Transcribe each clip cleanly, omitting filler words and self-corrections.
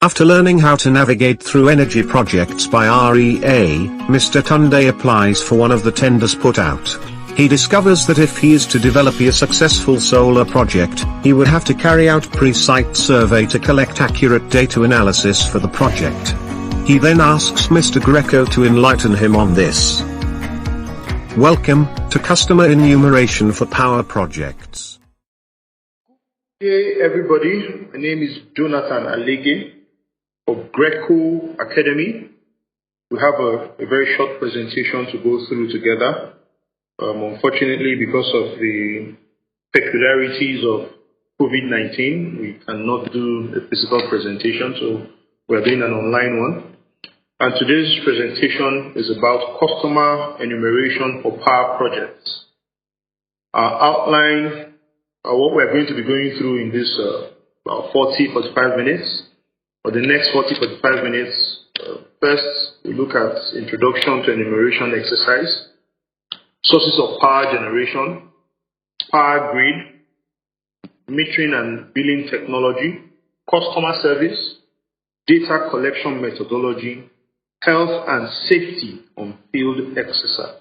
After learning how to navigate through energy projects by REA, Mr. Tunde applies for one of the tenders put out. He discovers that if he is to develop a successful solar project, he would have to carry out pre-site survey to collect accurate data analysis for the project. He then asks Mr. Greco to enlighten him on this. Welcome to Customer Enumeration for Power Projects. Hey everybody, my name is Jonathan Alege of Greco Academy. We have a very short presentation to go through together. Unfortunately, because of the peculiarities of COVID-19, we cannot do a physical presentation, so we're doing an online one. And today's presentation is about customer enumeration for power projects. Our outline, what we're going to be going through in this about 40-45 minutes. For the next 40-45 minutes, first we look at introduction to enumeration exercise, sources of power generation, power grid, metering and billing technology, customer service, data collection methodology, health and safety on field exercise.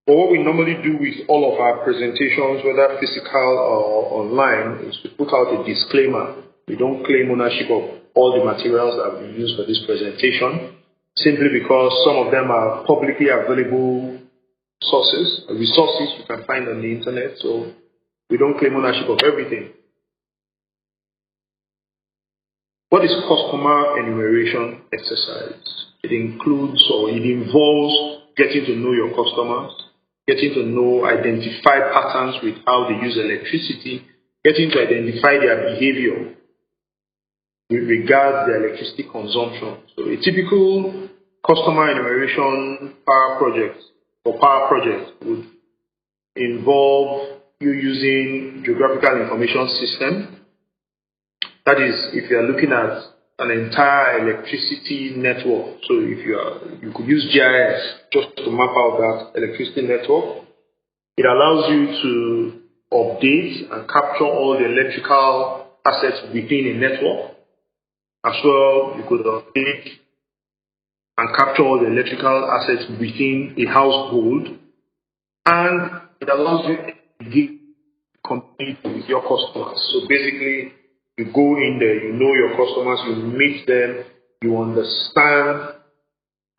But what we normally do with all of our presentations, whether physical or online, is to put out a disclaimer. We don't claim ownership of all the materials that we use for this presentation, simply because some of them are publicly available resources you can find on the internet, so we don't claim ownership of everything. What is customer enumeration exercise? It includes or it involves getting to know your customers, getting to identify patterns with how they use electricity, getting to identify their behavior with regards to their electricity consumption. So a typical customer enumeration power project would involve you using geographical information system. That is, if you are looking at an entire electricity network, so if you could use GIS just to map out that electricity network. It allows you to update and capture all the electrical assets within a network. As well, you could update and capture all the electrical assets within a household, and it allows you to compete with your customers. So basically, you go in there, you know your customers, you meet them, you understand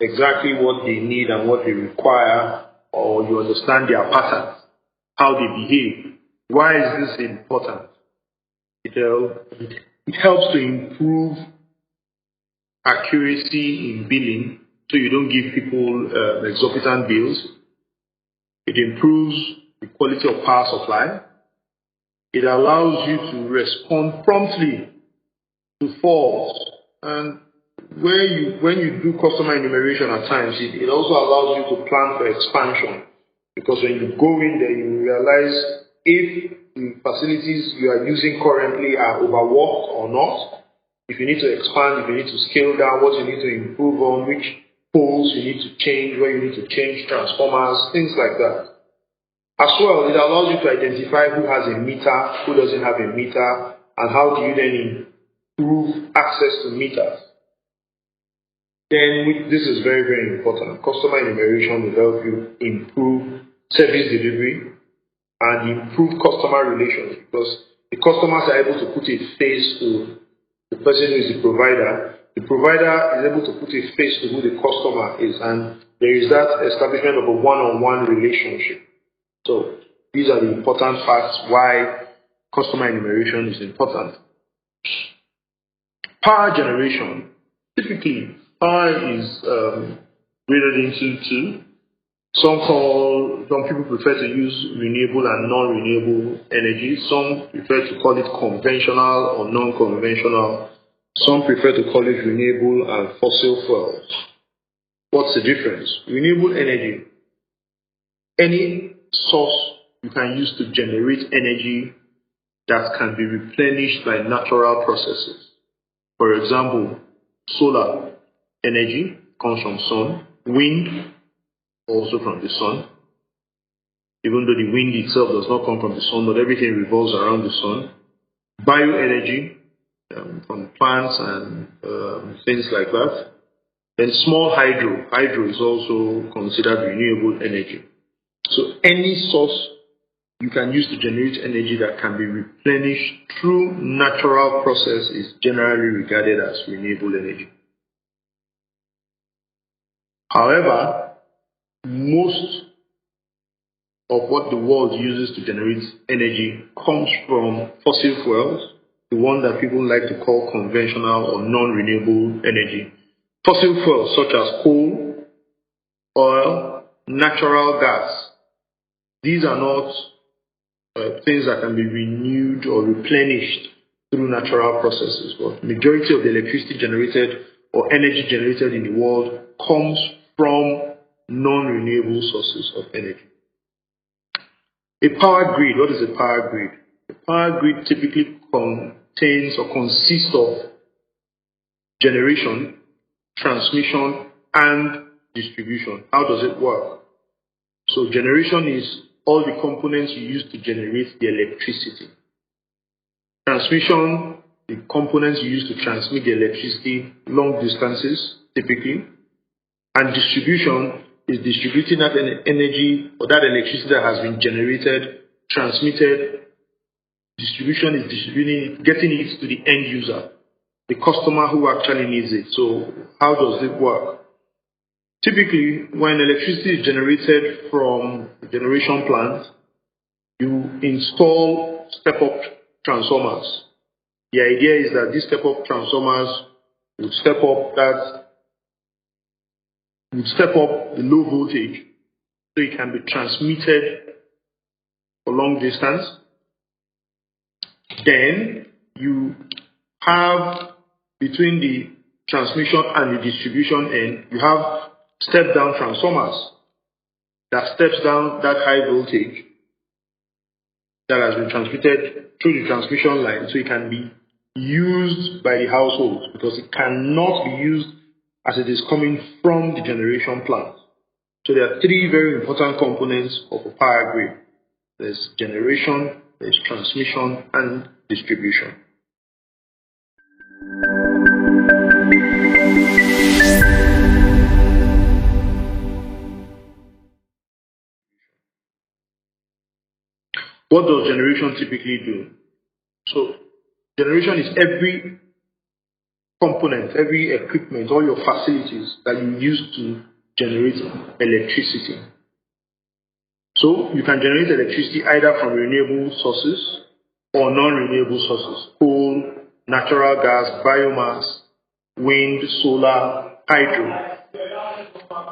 exactly what they need and what they require, or you understand their patterns, how they behave. Why is this important? It helps to improve accuracy in billing, so you don't give people exorbitant bills. It improves the quality of power supply. It allows you to respond promptly to faults. And when you do customer enumeration at times, it also allows you to plan for expansion. Because when you go in there, you realize if the facilities you are using currently are overworked or not. If you need to expand, if you need to scale down, what you need to improve on, which poles you need to change, where you need to change transformers, things like that. As well, it allows you to identify who has a meter, who doesn't have a meter, and how do you then improve access to meters. Then, this is very, very important. Customer enumeration will help you improve service delivery and improve customer relations, because the customers are able to put a face to the person who is the provider. The provider is able to put a face to who the customer is, and there is that establishment of a one-on-one relationship. So these are the important facts why customer enumeration is important. Power generation. Typically, power is graded into two. Some people prefer to use renewable and non-renewable energy. Some prefer to call it conventional or non-conventional. Some prefer to call it renewable and fossil fuels. What's the difference? Renewable energy, any source you can use to generate energy that can be replenished by natural processes. For example, solar energy comes from sun, wind also from the sun. Even though the wind itself does not come from the sun, but everything revolves around the sun. Bioenergy from plants and things like that. Then small hydro. Hydro is also considered renewable energy. So any source you can use to generate energy that can be replenished through natural process is generally regarded as renewable energy. However, most of what the world uses to generate energy comes from fossil fuels, the one that people like to call conventional or non-renewable energy. Fossil fuels such as coal, oil, natural gas. These are not things that can be renewed or replenished through natural processes, but majority of the electricity generated or energy generated in the world comes from non-renewable sources of energy. A power grid, what is a power grid? A power grid typically contains or consists of generation, transmission, and distribution. How does it work? So generation is all the components you use to generate the electricity. Transmission, the components you use to transmit the electricity long distances, typically. And distribution is distributing that energy or that electricity that has been generated, transmitted. Distribution is distributing it, getting it to the end user, the customer who actually needs it. So how does it work? Typically, when electricity is generated from the generation plant, you install step-up transformers. The idea is that these step-up transformers will step up the low voltage so it can be transmitted for long distance. Then you have between the transmission and the distribution end, you have step-down transformers that steps down that high voltage that has been transmitted through the transmission line so it can be used by the household, because it cannot be used as it is coming from the generation plant. So there are three very important components of a power grid. There's generation, there's transmission, and distribution. What does generation typically do? So generation is every component, every equipment, all your facilities that you use to generate electricity. So you can generate electricity either from renewable sources or non-renewable sources: coal, natural gas, biomass, wind, solar, hydro.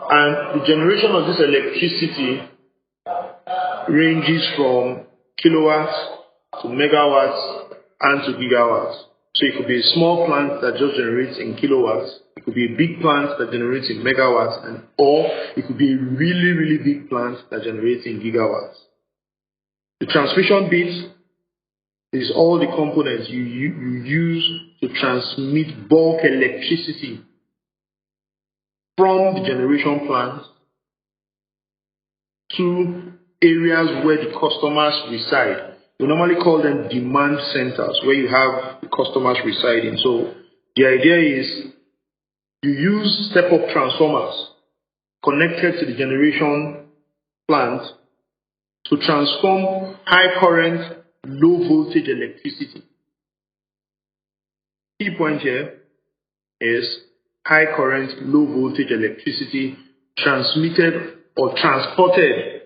And the generation of this electricity ranges from kilowatts to megawatts and to gigawatts. So it could be a small plant that just generates in kilowatts. It could be a big plant that generates in megawatts, or it could be a really, really big plant that generates in gigawatts. The transmission bit is all the components you use to transmit bulk electricity from the generation plant to areas where the customers reside. We normally call them demand centers, where you have the customers residing. So the idea is you use step-up transformers connected to the generation plant to transform high current, low voltage electricity. Key point here is high current, low voltage electricity transmitted or transported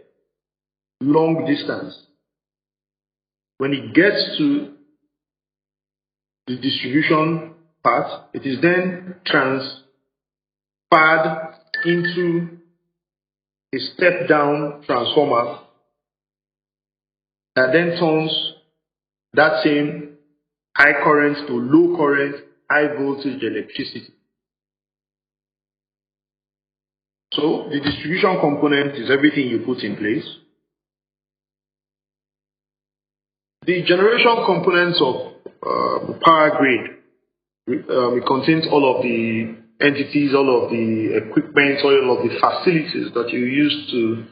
long distance. When it gets to the distribution part, it is then transferred into a step-down transformer that then turns that same high current to low current, high voltage electricity. So the distribution component is everything you put in place. The generation components of the power grid, it contains all of the entities, all of the equipment, all of the facilities that you use to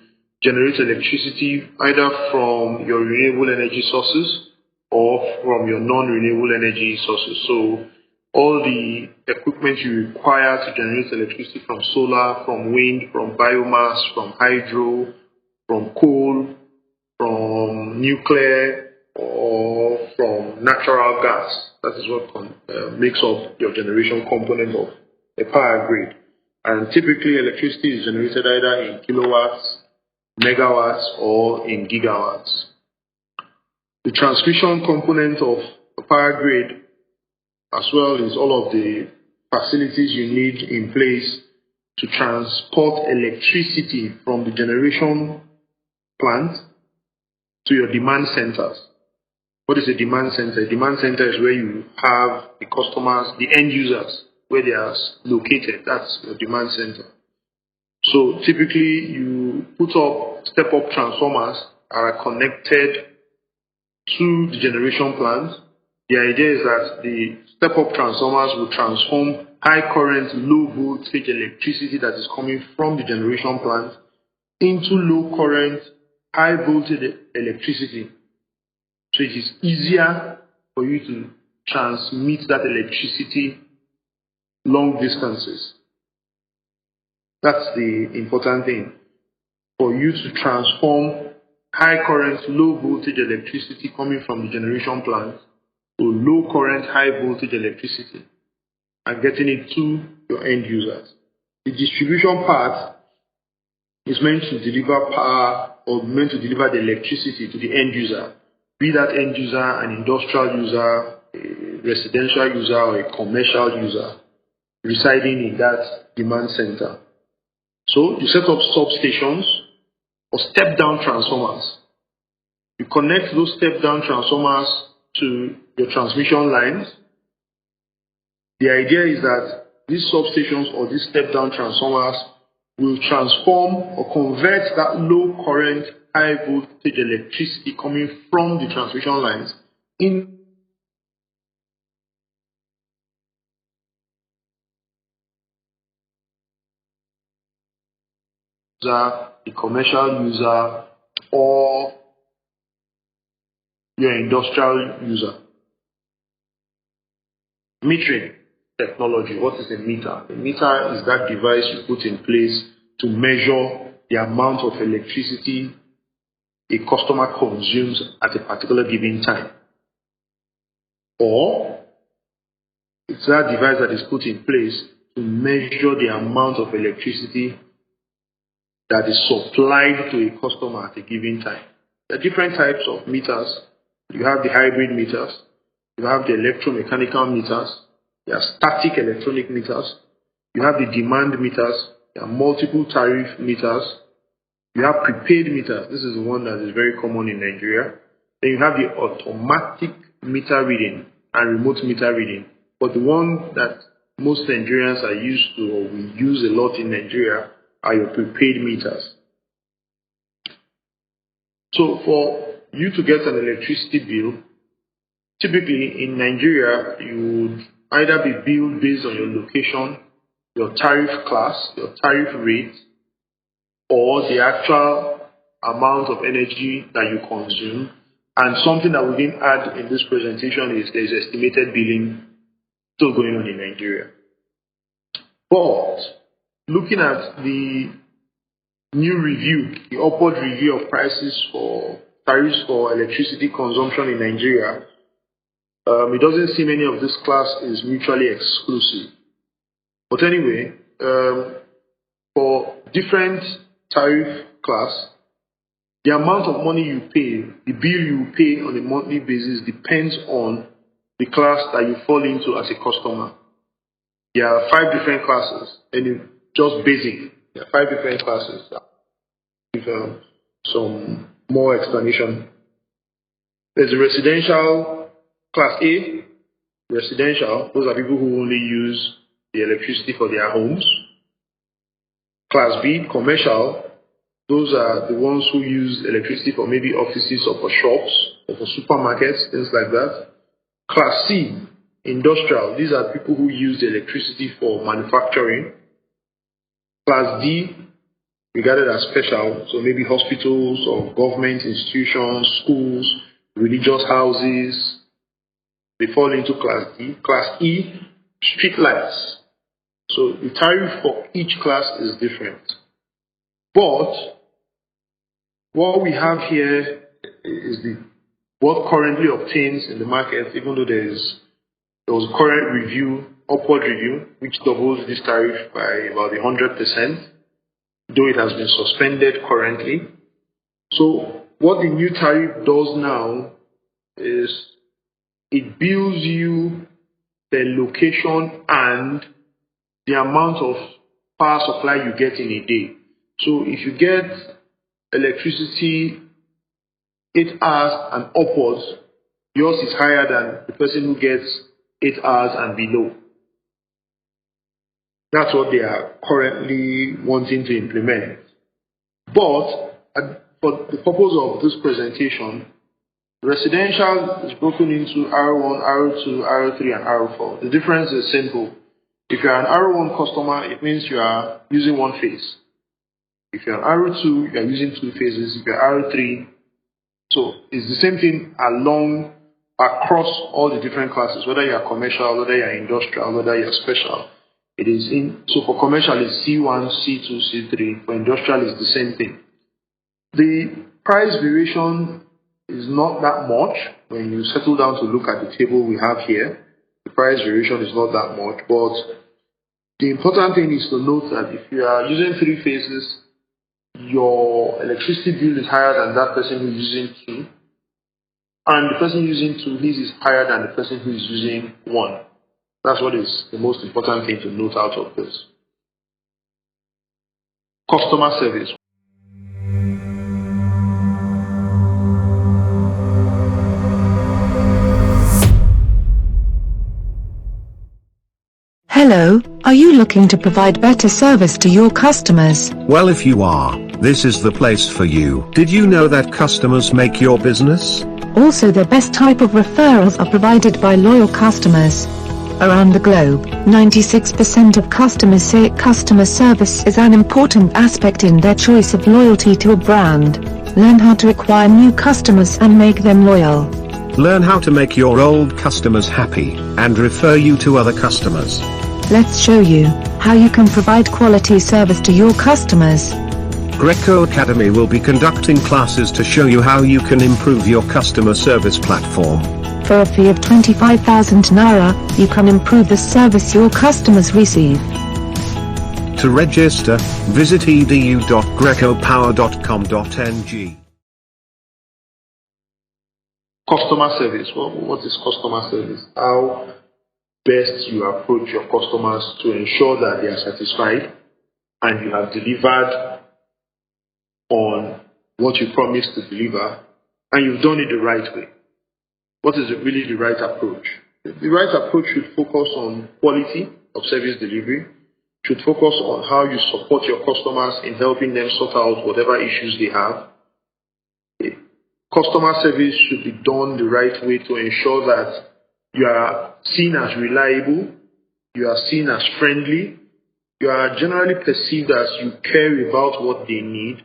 generate electricity either from your renewable energy sources or from your non-renewable energy sources. So all the equipment you require to generate electricity from solar, from wind, from biomass, from hydro, from coal, from nuclear, or from natural gas. That is what makes up your generation component of a power grid. And typically electricity is generated either in kilowatts, megawatts, or in gigawatts. The transmission component of a power grid as well is all of the facilities you need in place to transport electricity from the generation plant to your demand centers. What is a demand center? A demand center is where you have the customers, the end users, where they are located. That's your demand center. So typically you put up step-up transformers that are connected to the generation plant. The idea is that the step-up transformers will transform high current, low voltage electricity that is coming from the generation plant into low current, high voltage electricity. So it is easier for you to transmit that electricity long distances. That's the important thing. For you to transform high current, low voltage electricity coming from the generation plant to low current, high voltage electricity and getting it to your end users. The distribution part is meant to deliver power or meant to deliver the electricity to the end user, be that end user an industrial user, a residential user, or a commercial user residing in that demand center. So you set up substations or step-down transformers. You connect those step-down transformers to your transmission lines. The idea is that these substations or these step-down transformers will transform or convert that low current, high voltage electricity coming from the transmission lines in the commercial user or your industrial user. Metering technology. What is a meter? A meter is that device you put in place to measure the amount of electricity a customer consumes at a particular given time. Or it's that device that is put in place to measure the amount of electricity that is supplied to a customer at a given time. There are different types of meters. You have the hybrid meters, you have the electromechanical meters, there are static electronic meters, you have the demand meters, there are multiple tariff meters, you have prepaid meters. This is the one that is very common in Nigeria. Then you have the automatic meter reading and remote meter reading. But the one that most Nigerians are used to or we use a lot in Nigeria are your prepaid meters. So for you to get an electricity bill, typically in Nigeria, you would either be billed based on your location, your tariff class, your tariff rate, or the actual amount of energy that you consume. And something that we didn't add in this presentation is there's estimated billing still going on in Nigeria. But looking at the new review, the upward review of prices for tariffs for electricity consumption in Nigeria, it doesn't seem any of this class is mutually exclusive. But anyway, for different tariff class, the amount of money you pay, the bill you pay on a monthly basis depends on the class that you fall into as a customer. There are 5 different classes, and just basic, there are 5 different classes. With some more explanation. There's a residential class A. Residential, those are people who only use the electricity for their homes. Class B, commercial, those are the ones who use electricity for maybe offices or for shops or for supermarkets, things like that. Class C, industrial, these are people who use the electricity for manufacturing. Class D, regarded as special, so maybe hospitals or government institutions, schools, religious houses, they fall into class D. Class E, street lights. So the tariff for each class is different. But what we have here is what currently obtains in the market, even though there was a current review, upward review, which doubles this tariff by about 100%, though it has been suspended currently. So what the new tariff does now is it bills you the location and the amount of power supply you get in a day. So if you get electricity 8 hours and upwards, yours is higher than the person who gets 8 hours and below. That's what they are currently wanting to implement. But for the purpose of this presentation, residential is broken into R1, R2, R3, and R4. The difference is simple. If you are an R1 customer, it means you are using one phase. If you are an R2, you are using two phases. If you are R3, so it's the same thing across all the different classes, whether you are commercial, whether you are industrial, whether you are special. So for commercial it's C1, C2, C3. For industrial it's the same thing. The price variation is not that much. When you settle down to look at the table we have here, the price variation is not that much. But the important thing is to note that if you are using 3 phases, your electricity bill is higher than that person who is using 2. And the person using 2, his is higher than the person who is using 1. That's what is the most important thing to note out of this. Customer service. Hello, are you looking to provide better service to your customers? Well, if you are, this is the place for you. Did you know that customers make your business? Also, the best type of referrals are provided by loyal customers. Around the globe, 96% of customers say customer service is an important aspect in their choice of loyalty to a brand. Learn how to acquire new customers and make them loyal. Learn how to make your old customers happy and refer you to other customers. Let's show you how you can provide quality service to your customers. Greco Academy will be conducting classes to show you how you can improve your customer service platform. For a fee of 25,000 Naira, you can improve the service your customers receive. To register, visit edu.grecopower.com.ng. Customer service. What is customer service? How best you approach your customers to ensure that they are satisfied and you have delivered on what you promised to deliver and you've done it the right way. What is really the right approach? The right approach should focus on quality of service delivery, should focus on how you support your customers in helping them sort out whatever issues they have. Customer service should be done the right way to ensure that you are seen as reliable, you are seen as friendly, you are generally perceived as you care about what they need,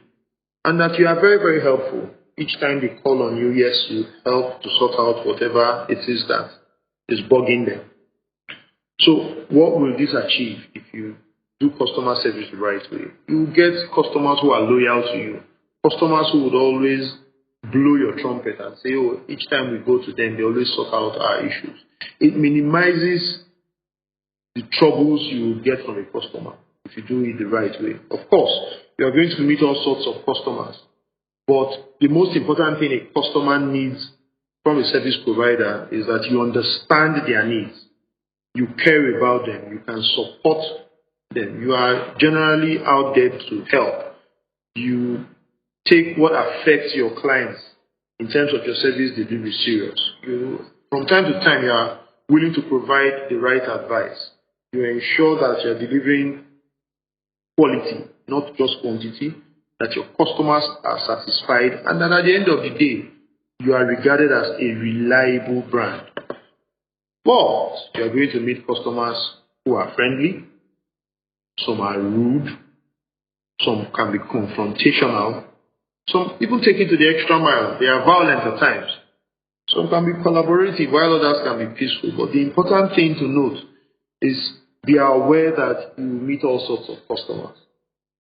and that you are very, very helpful. Each time they call on you, yes, you help to sort out whatever it is that is bugging them. So what will this achieve if you do customer service the right way? You will get customers who are loyal to you, customers who would always blow your trumpet and say, oh, each time we go to them, they always sort out our issues. It minimizes the troubles you will get from a customer if you do it the right way. Of course, you are going to meet all sorts of customers, but the most important thing a customer needs from a service provider is that you understand their needs. You care about them. You can support them. You are generally out there to help. You take what affects your clients in terms of your service delivery serious. From time to time, you are willing to provide the right advice. You ensure that you are delivering quality, not just quantity, that your customers are satisfied, and that at the end of the day, you are regarded as a reliable brand. But you are going to meet customers who are friendly, some are rude, some can be confrontational, some even take it to the extra mile. They are violent at times. Some can be collaborative, while others can be peaceful. But the important thing to note is be aware that you meet all sorts of customers.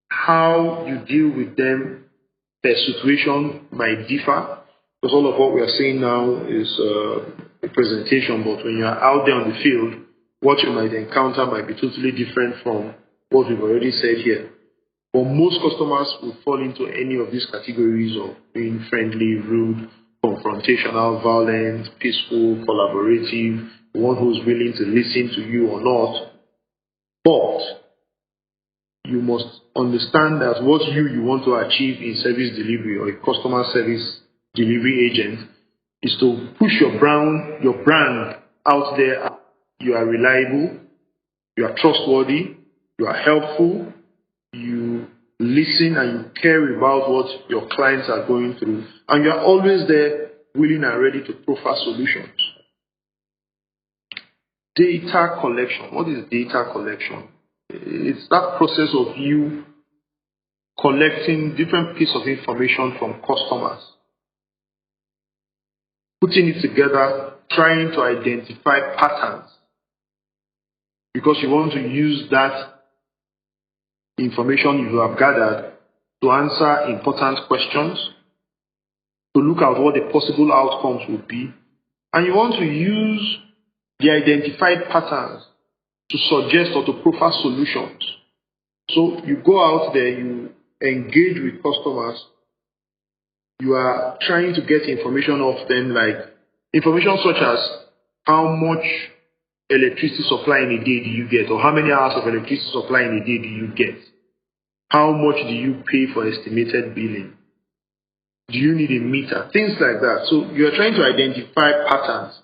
How you deal with them, their situation might differ, because all of what we are saying now is a presentation, but when you are out there on the field, what you might encounter might be totally different from what we've already said here. But most customers will fall into any of these categories of being friendly, rude, confrontational, violent, peaceful, collaborative, one who's willing to listen to you or not. But you must understand that what you want to achieve in service delivery or a customer service delivery agent is to push your brand out there. You are reliable, you are trustworthy, you are helpful, you listen and you care about what your clients are going through, and you are always there willing and ready to proffer solutions. Data collection. What is data collection? It's that process of you collecting different pieces of information from customers, putting it together, trying to identify patterns, because you want to use that information you have gathered to answer important questions, to look at what the possible outcomes would be, and you want to use the identified patterns to suggest or to proffer solutions. So you go out there, you engage with customers, you are trying to get information off them, like information such as how much electricity supply in a day do you get, or how many hours of electricity supply in a day do you get? How much do you pay for estimated billing? Do you need a meter? Things like that. So you are trying to identify patterns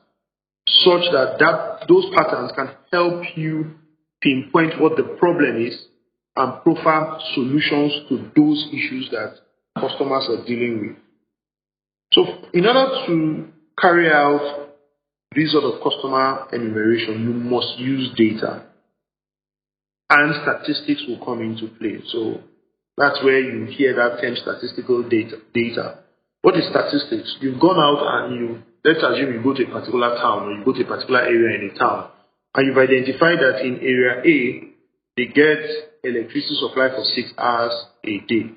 such that those patterns can help you pinpoint what the problem is and proffer solutions to those issues that customers are dealing with. So in order to carry out this sort of customer enumeration, you must use data, and statistics will come into play. So that's where you hear that term statistical data. What is statistics? You've gone out and let's assume you go to a particular town or you go to a particular area in a town, and you've identified that in area A, they get electricity supply for 6 hours a day.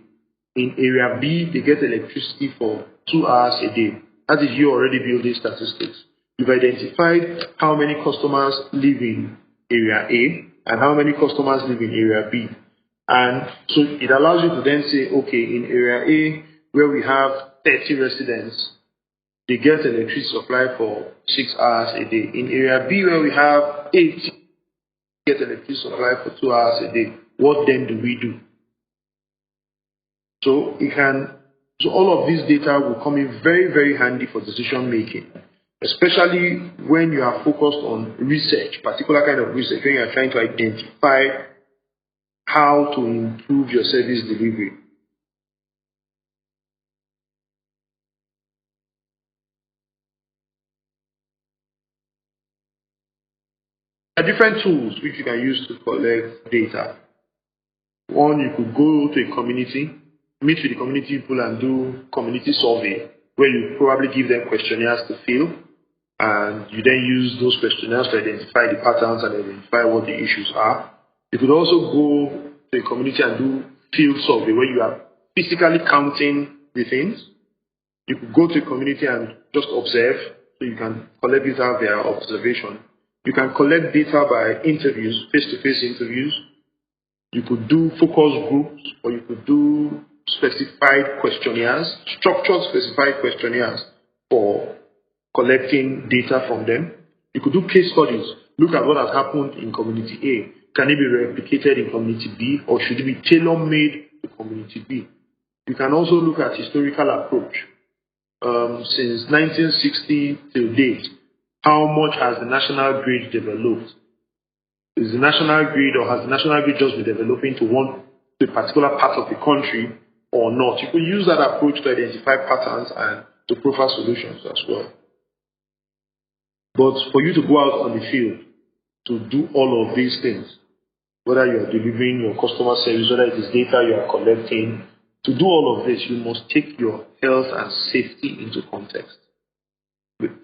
In area B, they get electricity for 2 hours a day. That is you already building statistics. You've identified how many customers live in area A and how many customers live in area B. And so it allows you to then say, okay, in area A, where we have 30 residents, they get electricity supply for 6 hours a day. In area B, where we have 8, they get electricity supply for 2 hours a day. What then do we do? So all of this data will come in very, very handy for decision making, especially when you are focused on research, particular kind of research, when you are trying to identify how to improve your service delivery. There are different tools which you can use to collect data. One, you could go to a community, meet with the community people and do community survey, where you probably give them questionnaires to fill, and you then use those questionnaires to identify the patterns and identify what the issues are. You could also go to a community and do field survey, where you are physically counting the things. You could go to a community and just observe, so you can collect data via observation. You can collect data by interviews, face-to-face interviews. You could do focus groups, or you could do specified questionnaires, structured specified questionnaires for collecting data from them. You could do case studies. Look at what has happened in community A. Can it be replicated in community B, or should it be tailor-made to community B? You can also look at historical approach. Since 1960 till date, how much has the national grid developed? Is the national grid, or has the national grid just been developing to a particular part of the country or not? You could use that approach to identify patterns and to proffer solutions as well. But for you to go out on the field to do all of these things, whether you are delivering your customer service, whether it is data you are collecting, to do all of this, you must take your health and safety into context.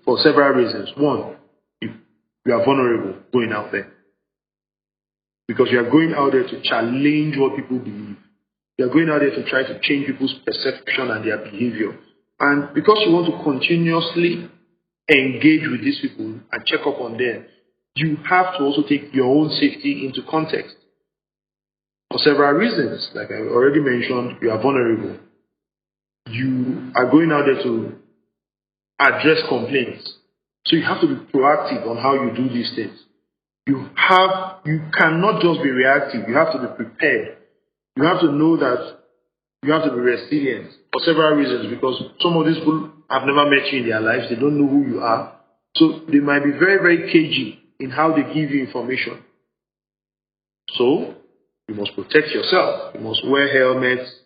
for several reasons. One, you are vulnerable going out there, because you are going out there to challenge what people believe. You are going out there to try to change people's perception and their behavior. And because you want to continuously engage with these people and check up on them, you have to also take your own safety into context. For several reasons, like I already mentioned, you are vulnerable. You are going out there to address complaints. So you have to be proactive on how you do these things. You cannot just be reactive. You have to be prepared. You have to know that you have to be resilient for several reasons, because some of these people have never met you in their lives. They don't know who you are. So they might be very, very cagey in how they give you information. So you must protect yourself. You must wear helmets.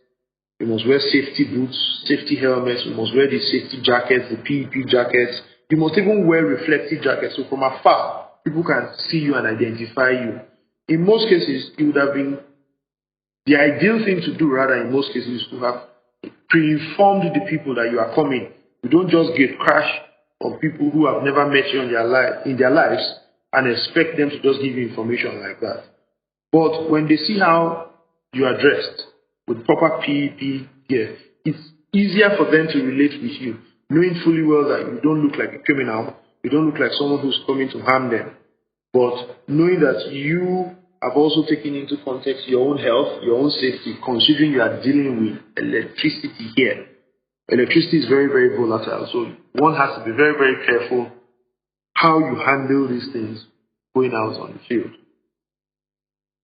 You must wear safety boots, safety helmets. You must wear the safety jackets, the PEP jackets. You must even wear reflective jackets, so from afar, people can see you and identify you. In most cases, it would have been the ideal thing to do, rather, in most cases, is to have pre-informed the people that you are coming. You don't just get crash on people who have never met you in their lives and expect them to just give you information like that. But when they see how you are dressed with proper PEP gear, it's easier for them to relate with you, knowing fully well that you don't look like a criminal, you don't look like someone who's coming to harm them, but knowing that you have also taken into context your own health, your own safety, considering you are dealing with electricity here. Electricity is very, very volatile, so one has to be very, very careful how you handle these things going out on the field.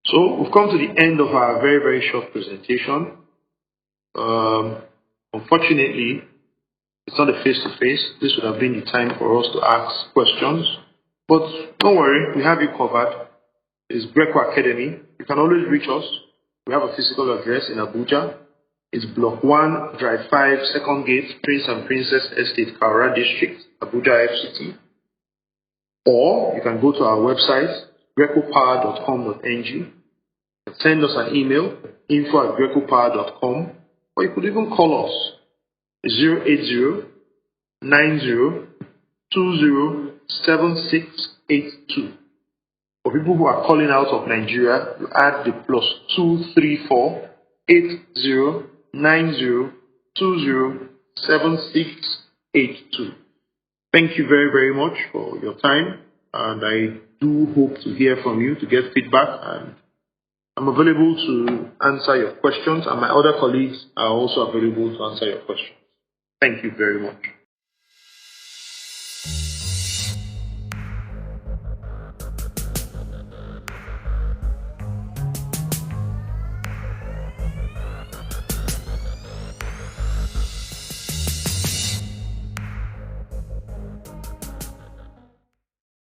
So we've come to the end of our very, very short presentation. Unfortunately, it's not a face-to-face. This would have been the time for us to ask questions. But don't worry, we have you covered. It's Greco Academy. You can always reach us. We have a physical address in Abuja. It's Block 1, Drive 5, Second Gate, Prince and Princess Estate, Kaura District, Abuja FCT. Or you can go to our website, grecopower.com.ng. Send us an email, info@grecopower.com. Or you could even call us, 080-90-20-7682. For people who are calling out of Nigeria, you add the +234 8090207682. Thank you very, very much for your time, and I do hope to hear from you to get feedback, and I'm available to answer your questions, and my other colleagues are also available to answer your questions. Thank you very much.